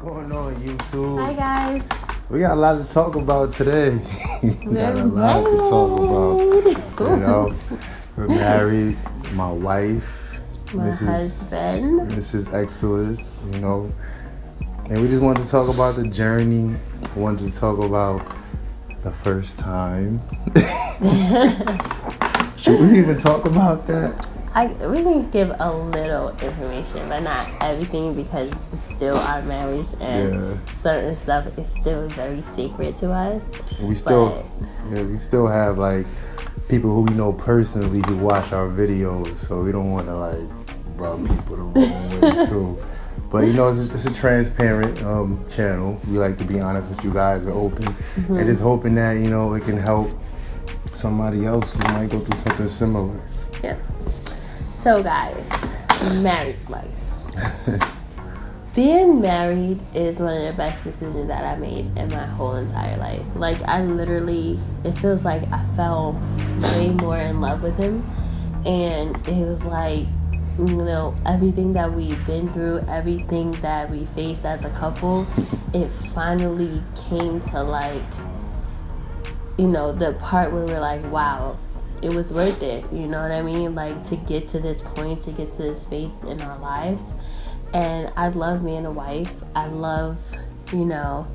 going on, YouTube? Hi guys. We got a lot to talk about today. We got a lot to talk about. You know, we're married. My wife, my husband, Mrs. Excellence. You know, and we just wanted to talk about the journey. We wanted to talk about the first time. Should we even talk about that? We can give a little information, but not everything, because it's still our marriage and certain stuff is still very sacred to us. We still have like people who we know personally who watch our videos, so we don't want to like rub people the wrong way too. But you know, it's a transparent channel. We like to be honest with you guys and open, and just hoping that, you know, it can help somebody else who might go through something similar. Yeah. So guys, married life. Being married is one of the best decisions that I made in my whole entire life. Like, I literally, it feels like I fell way more in love with him. And it was like, you know, everything that we've been through, everything that we faced as a couple, it finally came to, like, you know, the part where we're like, wow, it was worth it, you know what I mean? Like, to get to this point, to get to this phase in our lives. And I love being a wife. I love, you know,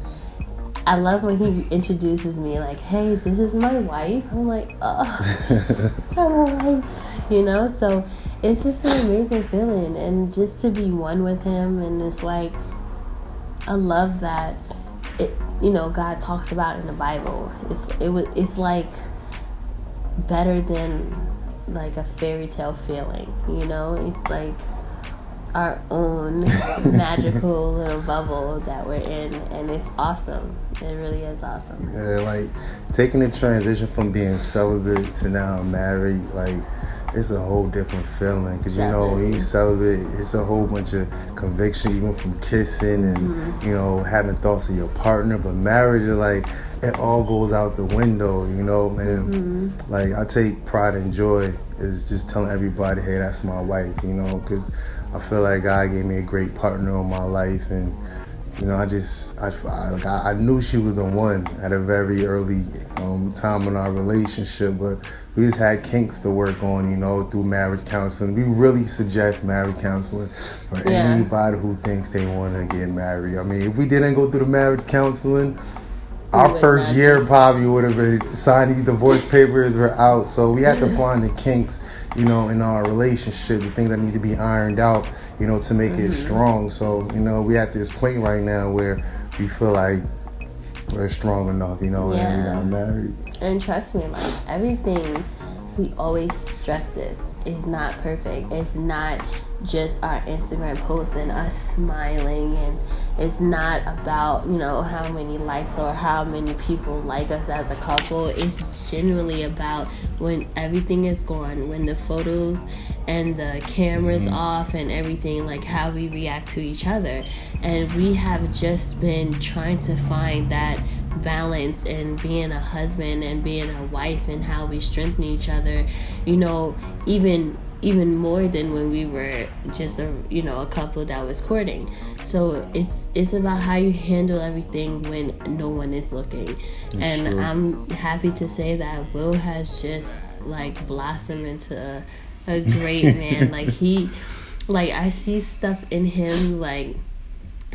I love when he introduces me like, hey, this is my wife. I'm like, oh, I'm a wife, you know? So it's just an amazing feeling, and just to be one with him. And it's like, I love that it, you know, God talks about in the Bible. It's like better than like a fairy tale feeling, you know? It's like our own magical little bubble that we're in, and it's awesome. It really is awesome. Yeah, like taking the transition from being celibate to now married, like it's a whole different feeling, because you know, when you celibate, it's a whole bunch of conviction, even from kissing and you know, having thoughts of your partner. But marriage is like, it all goes out the window, you know. And like, I take pride and joy is just telling everybody, hey, that's my wife, you know, because I feel like God gave me a great partner in my life. And you know, I knew she was the one at a very early time in our relationship, but we just had kinks to work on, you know, through marriage counseling. We really suggest marriage counseling for anybody who thinks they want to get married. I mean, if we didn't go through the marriage counseling, our first year probably would have been signing these divorce papers were out. So we had to find the kinks, you know, in our relationship, the things that need to be ironed out, you know, to make it strong. So, you know, we at this point right now where we feel like we're strong enough, you know, and we got married. And trust me, like, everything, we always stress this, is not perfect. It's not just our Instagram posts and us smiling, and it's not about, you know, how many likes or how many people like us as a couple. It's generally about when everything is gone, when the photos and the cameras off and everything, like how we react to each other. And we have just been trying to find that balance in being a husband and being a wife, and how we strengthen each other, you know, even more than when we were just a couple that was courting. So it's about how you handle everything when no one is looking. And true. I'm happy to say that Will has just like blossomed into a great man. Like, I see stuff in him like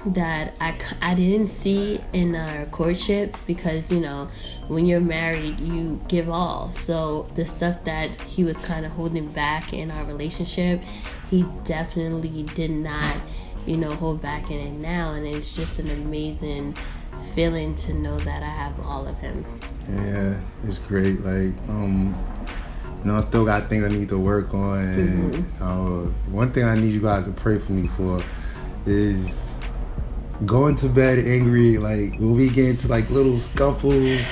that I didn't see in our courtship, because, you know, when you're married, you give all. So the stuff that he was kind of holding back in our relationship, he definitely did not, you know, hold back in it now. And it's just an amazing feeling to know that I have all of him. Yeah, it's great. Like, you know, I still got things I need to work on. And one thing I need you guys to pray for me for is going to bed angry, like when we get into like little scuffles.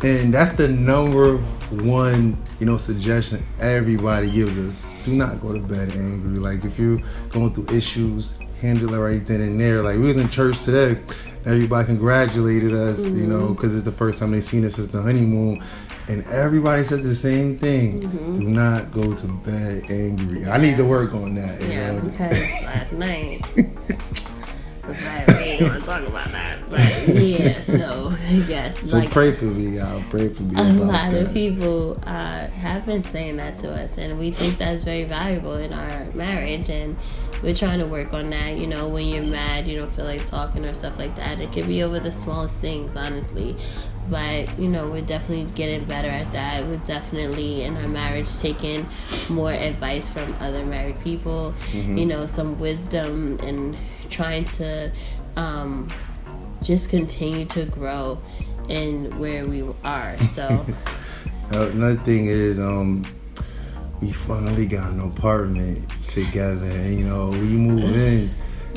And that's the number one, you know, suggestion everybody gives us. Do not go to bed angry. Like, if you're going through issues, handle it right then and there. Like, we was in church today, everybody congratulated us, you know, because it's the first time they've seen us since the honeymoon. And everybody said the same thing. Do not go to bed angry. I need to work on that. You know? Because last night but we ain't gonna talk about that. But yeah, so I guess so like pray for me, y'all. Pray for me. A lot of people have been saying that to us, and we think that's very valuable in our marriage, and we're trying to work on that. You know, when you're mad, you don't feel like talking or stuff like that. It could be over the smallest things, honestly. But, you know, we're definitely getting better at that. We're definitely, in our marriage, taking more advice from other married people, you know, some wisdom, and trying to just continue to grow in where we are. So another thing is we finally got an apartment together, and you know, we moved in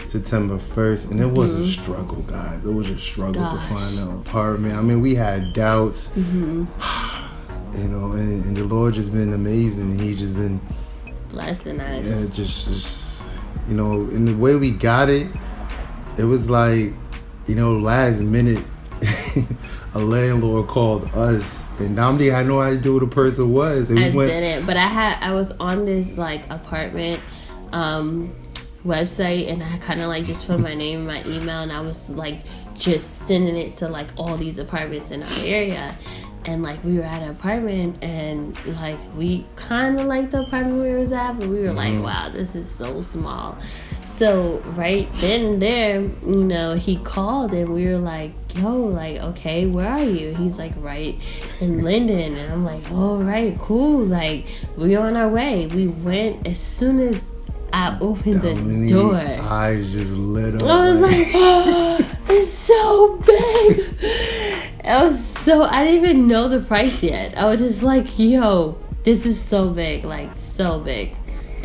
September 1st, and it was a struggle, guys. It was a struggle to find an apartment. I mean, we had doubts, you know, and the Lord just been amazing, and He just been blessing us. Yeah, just you know, and the way we got it, it was like, you know, last minute. A landlord called us, and Dominique had no idea who the person was. And I didn't, but I was on this like apartment website, and I kind of like just put my name and my email, and I was like just sending it to like all these apartments in our area. And like we were at an apartment, and like we kind of liked the apartment we was at, but we were like, wow, this is so small. So right then and there, you know, he called, and we were like, yo, like, okay, where are you? He's like, right in Linden. And I'm like, oh, right, cool. Like, we're on our way. We went as soon as I opened the door. Eyes just lit up. I was like, oh, it's so big. I didn't even know the price yet. I was just like, yo, this is so big, like so big.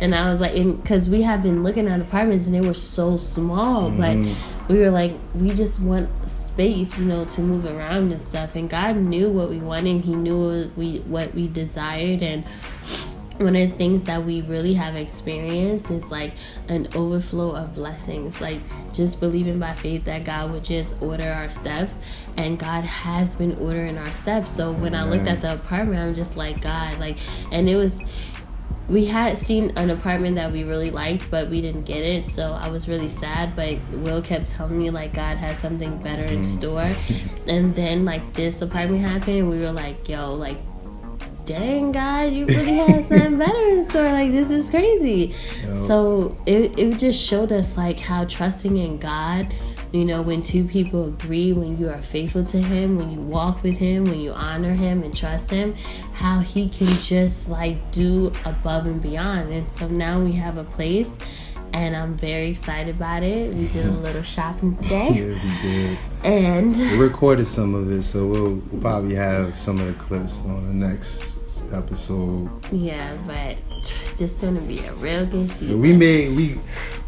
And I was like, because we have been looking at apartments, and they were so small, but we were like, we just want space, you know, to move around and stuff. And God knew what we wanted. He knew what we desired. And one of the things that we really have experienced is like an overflow of blessings, like just believing by faith that God would just order our steps, and God has been ordering our steps. So when I looked at the apartment, I'm just like, God, like, and we had seen an apartment that we really liked, but we didn't get it, so I was really sad. But Will kept telling me like God had something better in store. And then like this apartment happened, and we were like, yo, like, dang, God, you really had something better in store. Like, this is crazy. So it just showed us like how trusting in God, you know, when two people agree, when you are faithful to Him, when you walk with Him, when you honor Him and trust Him, how He can just like do above and beyond. And so now we have a place, and I'm very excited about it. We did a little shopping today. Yeah, we did. And we recorded some of it, so we'll probably have some of the clips on the next episode. Yeah, but just gonna be a real good season.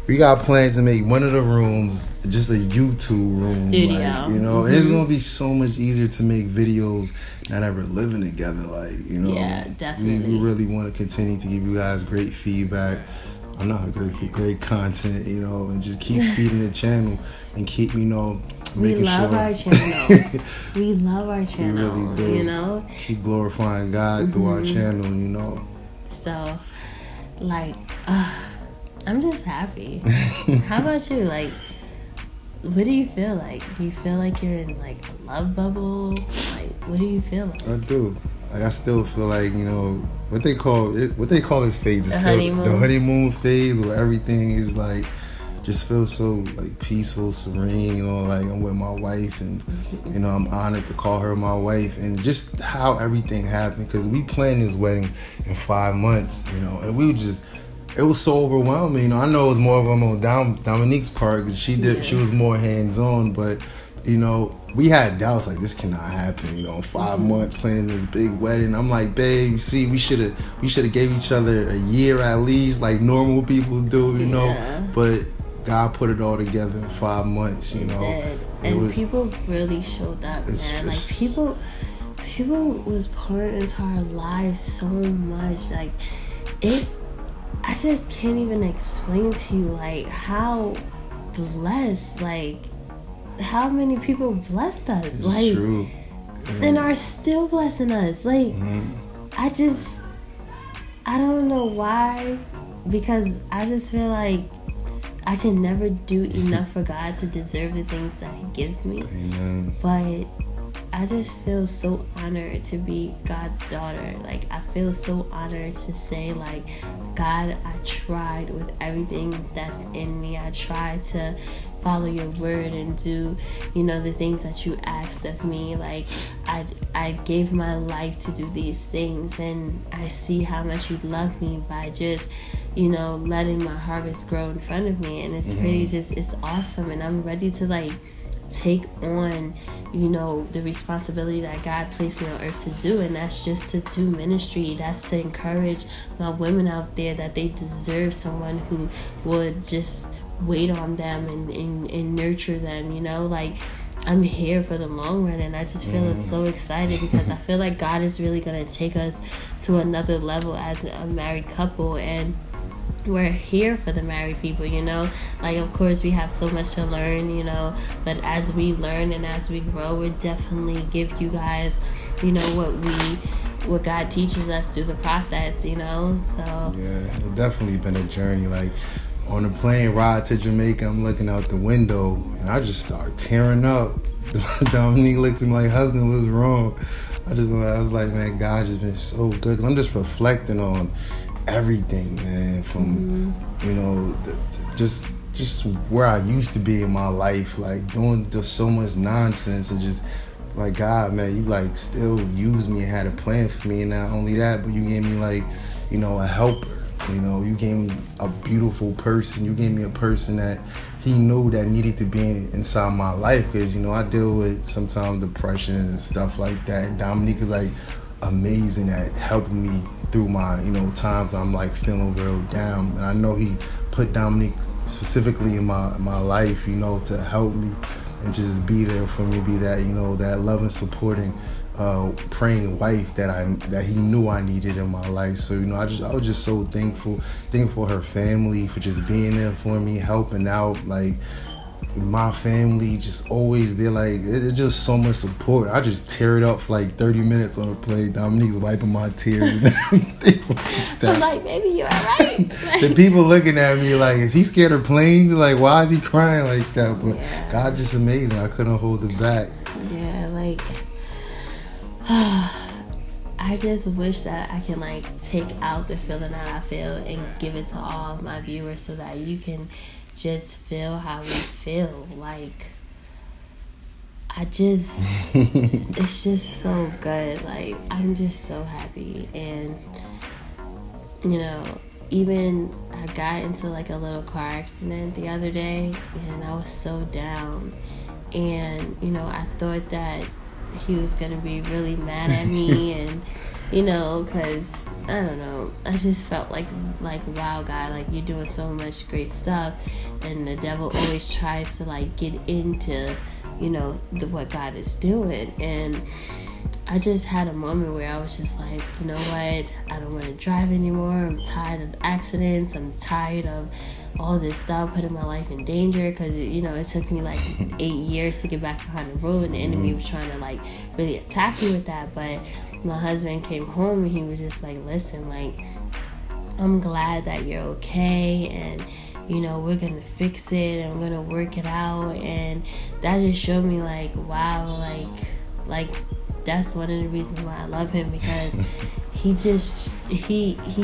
We got plans to make one of the rooms just a YouTube room, studio, like, you know. And it's gonna be so much easier to make videos not ever living together, like, you know. Yeah, definitely. We really want to continue to give you guys great feedback. I'm not great content, you know, and just keep feeding the channel and keep, you know, making sure. We love our channel. We love our channel. We really do. You know, keep glorifying God through our channel, you know. So, like, I'm just happy. How about you? Like, what do you feel like? Do you feel like you're in like a love bubble? Like, what do you feel like? I do. Like, I still feel like, you know, what they call this phase is The still honeymoon. The honeymoon phase, where everything is like just feels so like peaceful, serene, you know, like I'm with my wife, and you know, I'm honored to call her my wife, and just how everything happened, because we planned this wedding in 5 months, you know, and it was so overwhelming, you know. I know it was more of on Dominique's part, because she was more hands-on, but you know, we had doubts, like, this cannot happen, you know, 5 months planning this big wedding. I'm like, babe, you see, we should have gave each other a year at least, like normal people do, you know. But God put it all together in 5 months, you know. It did. And people really showed up, man. Like, people was pouring into our lives so much. Like, I just can't even explain to you, like, how blessed, like, how many people blessed us. It's like, true. And are still blessing us. Like, I don't know why, because I just feel like I can never do enough for God to deserve the things that He gives me. Amen. But I just feel so honored to be God's daughter. Like, I feel so honored to say, like, God, I tried with everything that's in me. I tried to follow your word and do, you know, the things that you asked of me. Like, I gave my life to do these things, and I see how much you love me by just, you know, letting my harvest grow in front of me. And it's pretty just, it's awesome. And I'm ready to, like, take on, you know, the responsibility that God placed me on earth to do, and that's just to do ministry. That's to encourage my women out there that they deserve someone who would just wait on them and nurture them, you know. Like, I'm here for the long run, and I just feel so excited because I feel like God is really going to take us to another level as a married couple, and we're here for the married people, you know. Like, of course, we have so much to learn, you know, but as we learn and as we grow, we'll definitely give you guys, you know, what God teaches us through the process, you know. So yeah, it's definitely been a journey. Like, on the plane ride to Jamaica, I'm looking out the window and I just start tearing up. Dominique looks at me like, husband, what's wrong? I was like, man, God just been so good. 'Cause I'm just reflecting on everything, man, from you know, just where I used to be in my life, like doing just so much nonsense, and just like, God, man, you like still used me and had a plan for me. And not only that, but you gave me, like, you know, a helper. You know, you gave me a beautiful person. You gave me a person that He knew that needed to be inside my life, because, you know, I deal with sometimes depression and stuff like that, and Dominique is like amazing at helping me through my, you know, times I'm like feeling real down. And I know He put Dominique specifically in my life, you know, to help me and just be there for me, be that, you know, that loving, supporting, praying wife that He knew I needed in my life. So, you know, I was just so thankful for her family, for just being there for me, helping out. Like, my family just always there. Like, it's just so much support. I just tear it up for like 30 minutes on the plane. Dominique's wiping my tears and everything. I'm like, baby, you alright? The people looking at me like, is he scared of planes? Like, why is he crying like that? But yeah. God just amazing. I couldn't hold it back. Yeah, like, I just wish that I can, like, take out the feeling that I feel and give it to all of my viewers so that you can just feel how we feel. Like, it's just so good. Like, I'm just so happy. And, you know, even I got into like a little car accident the other day, and I was so down. And, you know, I thought that He was gonna be really mad at me, and, you know, because I don't know, I just felt like wow, God, like, you're doing so much great stuff, and the devil always tries to, like, get into, you know, what God is doing. And I just had a moment where I was just like, you know what, I don't want to drive anymore. I'm tired of accidents. I'm tired of all this stuff putting my life in danger, because, you know, it took me like 8 years to get back behind the road, and the enemy was trying to, like, really attack me with that. But my husband came home and he was just like, listen, like, I'm glad that you're okay, and, you know, we're gonna fix it and we're gonna work it out. And that just showed me, like, wow, like that's one of the reasons why I love him, because he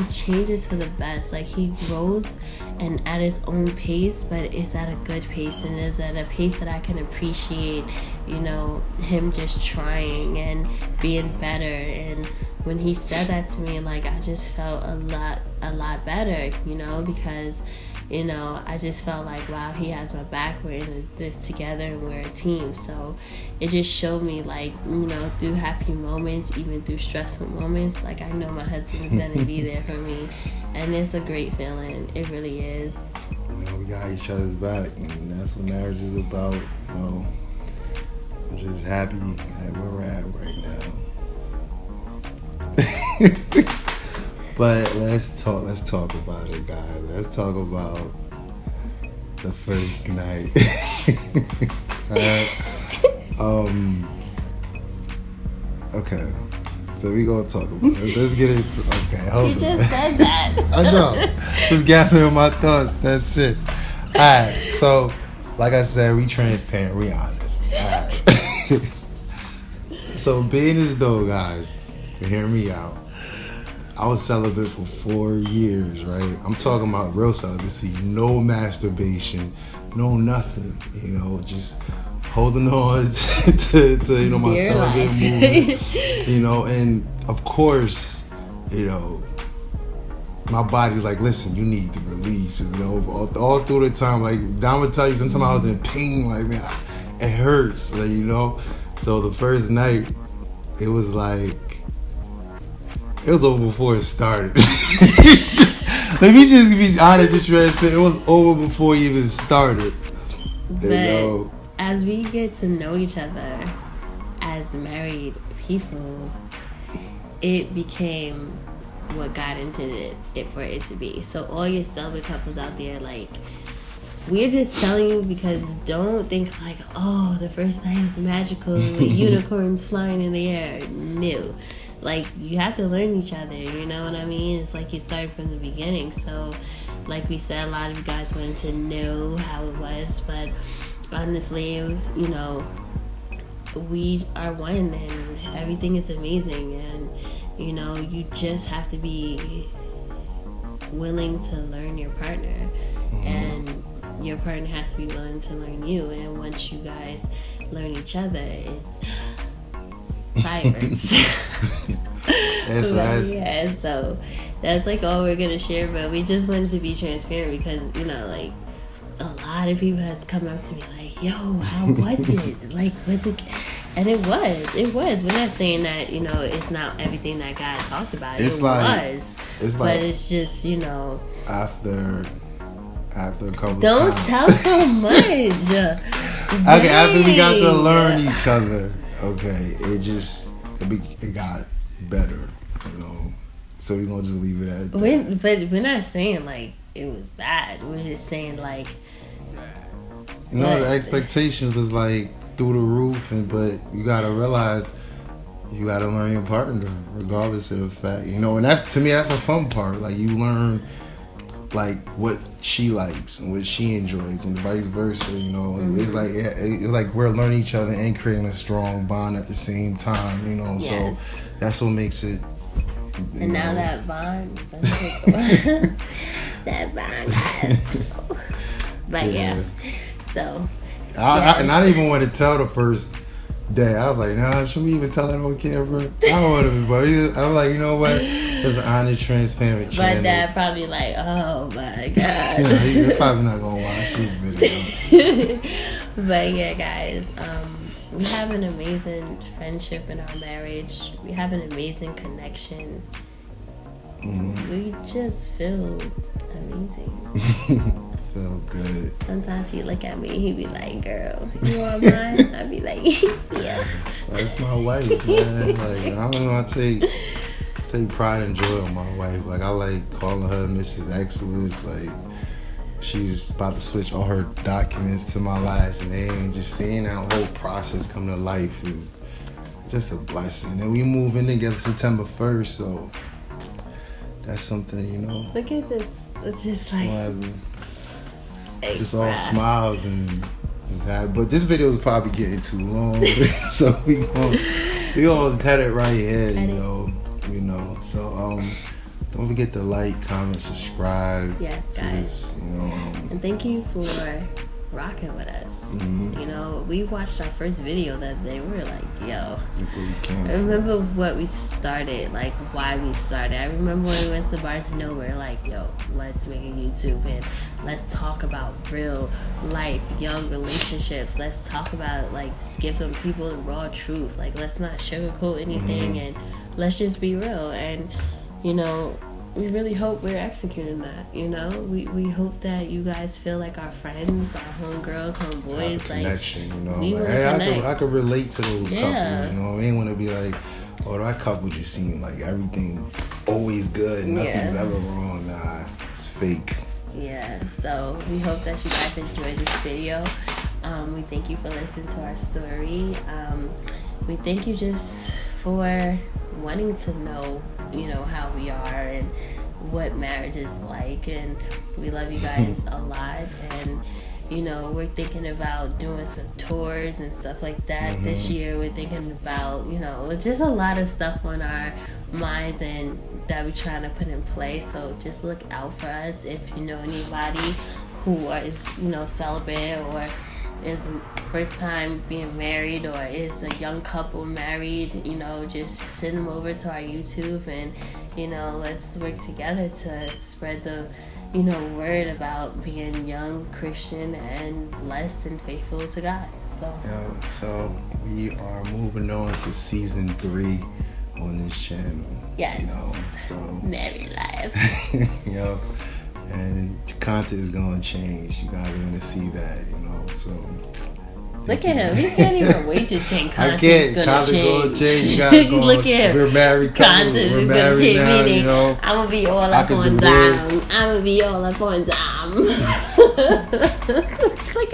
changes for the best. Like, he grows and at his own pace, but it's at a good pace, and it's at a pace that I can appreciate, you know, him just trying and being better. And when he said that to me, like, I just felt a lot better, you know, because, you know, I just felt like, wow, he has my back. We're in this together and we're a team. So it just showed me, like, you know, through happy moments, even through stressful moments, like, I know my husband's gonna be there for me, and it's a great feeling. It really is. You know, we got each other's back, and that's what marriage is about. You know, I'm just happy at where we're at right now. But let's talk about it, guys. Let's talk about the first night. Okay. So we gonna talk about it. Let's get into okay, hold on. You just said that. I know. Just gathering my thoughts. That's it. Alright, so like I said, we transparent, we honest. Alright. So being as though, guys, hear me out. I was celibate for 4 years, right? I'm talking about real celibacy, no masturbation, no nothing, you know, just holding on to you know, my Dear celibate life. movement, you know, and of course, you know, my body's like, listen, you need to release, you know, all through the time, like, Dom would tell you, sometimes I was in pain, like, man, it hurts, like, you know. So the first night, it was like, it was over before it started. Let me just be honest and transparent. It was over before it even started. But you know, as we get to know each other as married people, it became what God intended it for it to be. So all your celibate couples out there, like, we're just telling you because don't think like, oh, the first night is magical with unicorns flying in the air. No. Like, you have to learn each other, you know what I mean? It's like you started from the beginning. So, like we said, a lot of you guys wanted to know how it was, but honestly, you know, we are one and everything is amazing, and, you know, you just have to be willing to learn your partner, and your partner has to be willing to learn you, and once you guys learn each other, it's fireworks. Yeah, so that's like all we're gonna share, but we just wanted to be transparent because, you know, like, a lot of people has come up to me like, yo, how was it? Like, was it? And it was. We're not saying that, you know, it's not everything that God talked about. It's but it's just, you know, after a couple don't times. tell so much. Okay, after we got to learn each other, okay, it got better, you know. So we're gonna just leave it at that. But we're not saying like it was bad. We're just saying like, you know, the expectations was like through the roof, but you gotta realize you gotta learn your partner regardless of the fact, you know. And that's, to me, that's a fun part. Like, you learn like what she likes and what she enjoys, and vice versa. You know, it's like we're learning each other and creating a strong bond at the same time. You know, yes. So that's what makes it. And now that bond is unbreakable. That bond, but yeah. So. I didn't even want to tell the first day. I was like, nah, should we even tell that on camera? I don't want to, but I was like, you know what? It's an honest, transparent channel. But Dad probably like, oh my God. You know, he's probably not gonna watch this video. But yeah, guys, we have an amazing friendship in our marriage. We have an amazing connection. We just feel amazing. Feel good. Sometimes he look at me, he be like, girl, you want mine? I be like, yeah. That's my wife, man. Like, I don't know, I take pride and joy on my wife. Like, I like calling her Mrs. Excellence. Like, she's about to switch all her documents to my last name, and just seeing that whole process come to life is just a blessing. And we move in together September 1st, so that's something, you know. Look at this. It's just like, just all smiles and just have. But this video is probably getting too long, so we gonna cut it right here, you know. So don't forget to like, comment, subscribe. Yes, guys. This, you know, and thank you for rocking with us. You know, we watched our first video that day. We were like, yo, I remember what we started, like why we started. I remember when we went to Barcelona, we were like, yo, let's make a YouTube and let's talk about real life, young relationships. Let's talk about, like, give some people the raw truth. Like, let's not sugarcoat anything, and let's just be real. And, you know, we really hope we're executing that, you know? We hope that you guys feel like our friends, our homegirls, homeboys. Connection, like, you know? We like, hey, I could relate to those couples, you know? We ain't want to be like, oh, that couple just seem like everything's always good, nothing's ever wrong. Nah, it's fake. Yeah, so we hope that you guys enjoyed this video. We thank you for listening to our story. We thank you just for wanting to know, you know, how we are, and what marriage is like, and we love you guys a lot. And you know, we're thinking about doing some tours and stuff like that this year. We're thinking about, you know, just a lot of stuff on our minds and that we're trying to put in place. So just look out for us. If you know anybody who is, you know, celibate, or is first time being married, or is a young couple married, you know, just send them over to our YouTube, and you know, let's work together to spread the, you know, word about being young, Christian, and blessed and faithful to God. So we are moving on to season 3 on this channel. Yes. You know, so married life. You know, and content is gonna change. You guys are gonna see that. You know, so. Look at him. He can't even wait to change. Content's gonna change. You guys gonna, look at him. We're married. Content is gonna change. Now, Meaning, you know, I'm gonna be all up on Dom. I'm gonna be all up on Dom. Look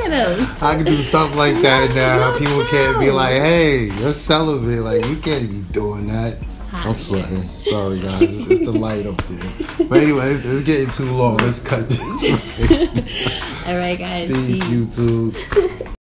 at him. I can do stuff like that now. People can't be like, "Hey, you're celibate." Like, you can't be doing that. I'm sweating. Sorry, guys. It's the light up there. But anyway, it's getting too long. Let's cut this. All right, guys. Peace, YouTube.